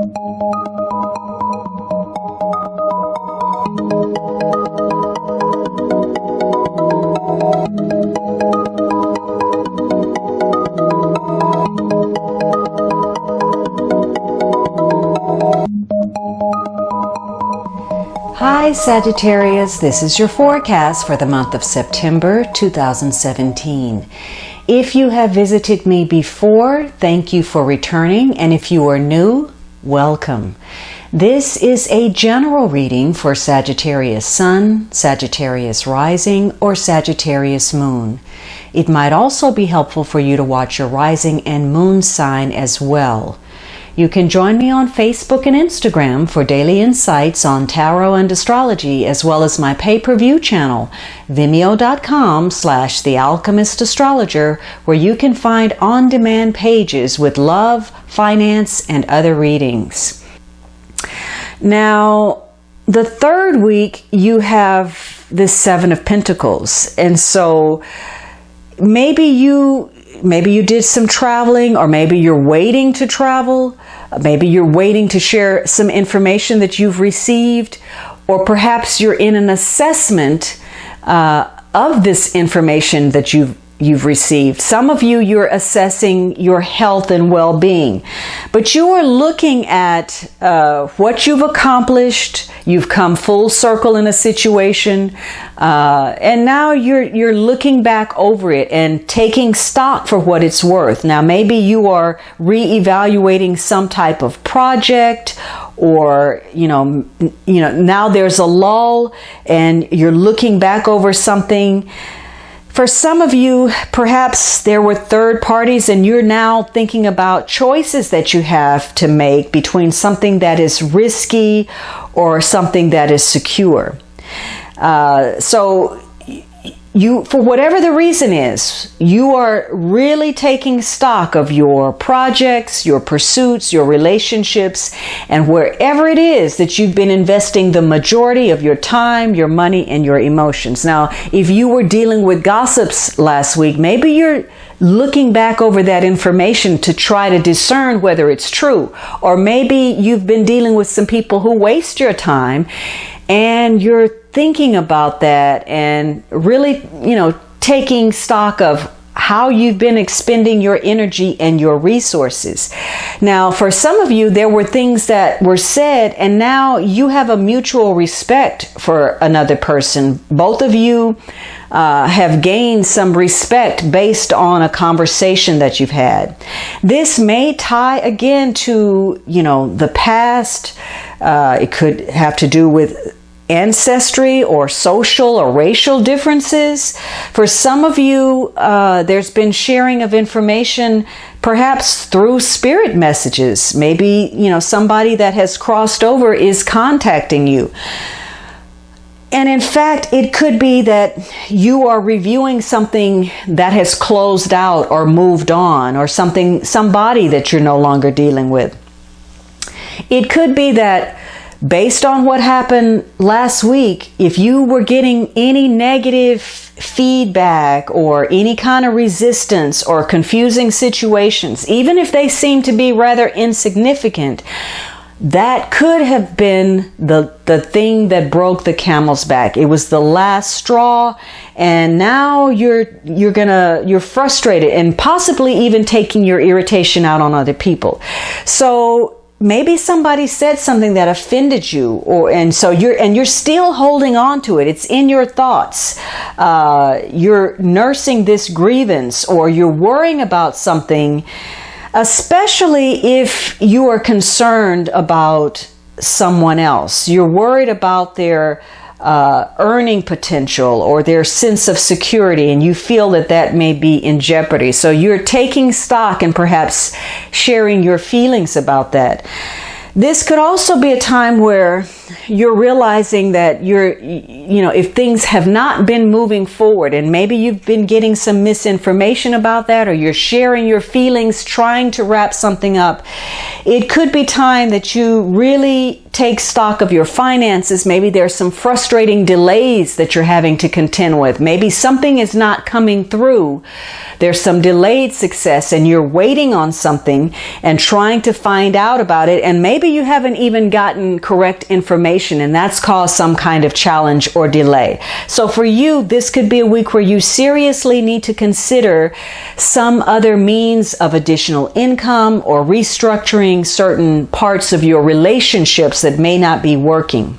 Hi Sagittarius, this is your forecast for the month of September 2017. If you have visited me before, thank you for returning, and if you are new, welcome. This is a general reading for Sagittarius Sun, Sagittarius Rising, or Sagittarius Moon. It might also be helpful for you to watch your rising and moon sign as well. You can join me on Facebook and Instagram for daily insights on tarot and astrology, as well as my pay-per-view channel, vimeo.com/thealchemistastrologer, where you can find on-demand pages with love, finance, and other readings. Now, the third week, you have the Seven of Pentacles, and so maybe you did some traveling, or maybe you're waiting to travel. Maybe you're waiting to share some information that you've received, or perhaps you're in an assessment of this information that you've received. Some of you, you're assessing your health and well-being, but you are looking at what you've accomplished. You've come full circle in a situation, and now you're looking back over it and taking stock for what it's worth. Now, maybe you are reevaluating some type of project, or now there's a lull and you're looking back over something. For some of you, perhaps there were third parties, and you're now thinking about choices that you have to make between something that is risky or something that is secure. So you, for whatever the reason is, you are really taking stock of your projects, your pursuits, your relationships, and wherever it is that you've been investing the majority of your time, your money, and your emotions. Now, if you were dealing with gossips last week, maybe you're looking back over that information to try to discern whether it's true. Or maybe you've been dealing with some people who waste your time, and you're thinking about that and really, taking stock of how you've been expending your energy and your resources. Now, for some of you, there were things that were said, and now you have a mutual respect for another person. Both of you have gained some respect based on a conversation that you've had. This may tie again to, the past. It could have to do with ancestry or social or racial differences. For some of you, there's been sharing of information perhaps through spirit messages. Maybe, somebody that has crossed over is contacting you. And in fact, it could be that you are reviewing something that has closed out or moved on, or somebody that you're no longer dealing with. It could be that based on what happened last week, if you were getting any negative feedback or any kind of resistance or confusing situations, even if they seem to be rather insignificant, that could have been the thing that broke the camel's back. It was the last straw, and now you're frustrated and possibly even taking your irritation out on other people. So maybe somebody said something that offended you, and you're still holding on to it. It's in your thoughts. You're nursing this grievance, or you're worrying about something, especially if you are concerned about someone else. You're worried about their earning potential or their sense of security, and you feel that may be in jeopardy. So you're taking stock and perhaps sharing your feelings about that. This could also be a time where you're realizing that if things have not been moving forward, and maybe you've been getting some misinformation about that, or you're sharing your feelings, trying to wrap something up, it could be time that you really take stock of your finances, maybe there's some frustrating delays that you're having to contend with. Maybe something is not coming through. There's some delayed success and you're waiting on something and trying to find out about it. And maybe you haven't even gotten correct information, and that's caused some kind of challenge or delay. So for you, this could be a week where you seriously need to consider some other means of additional income or restructuring certain parts of your relationships that may not be working.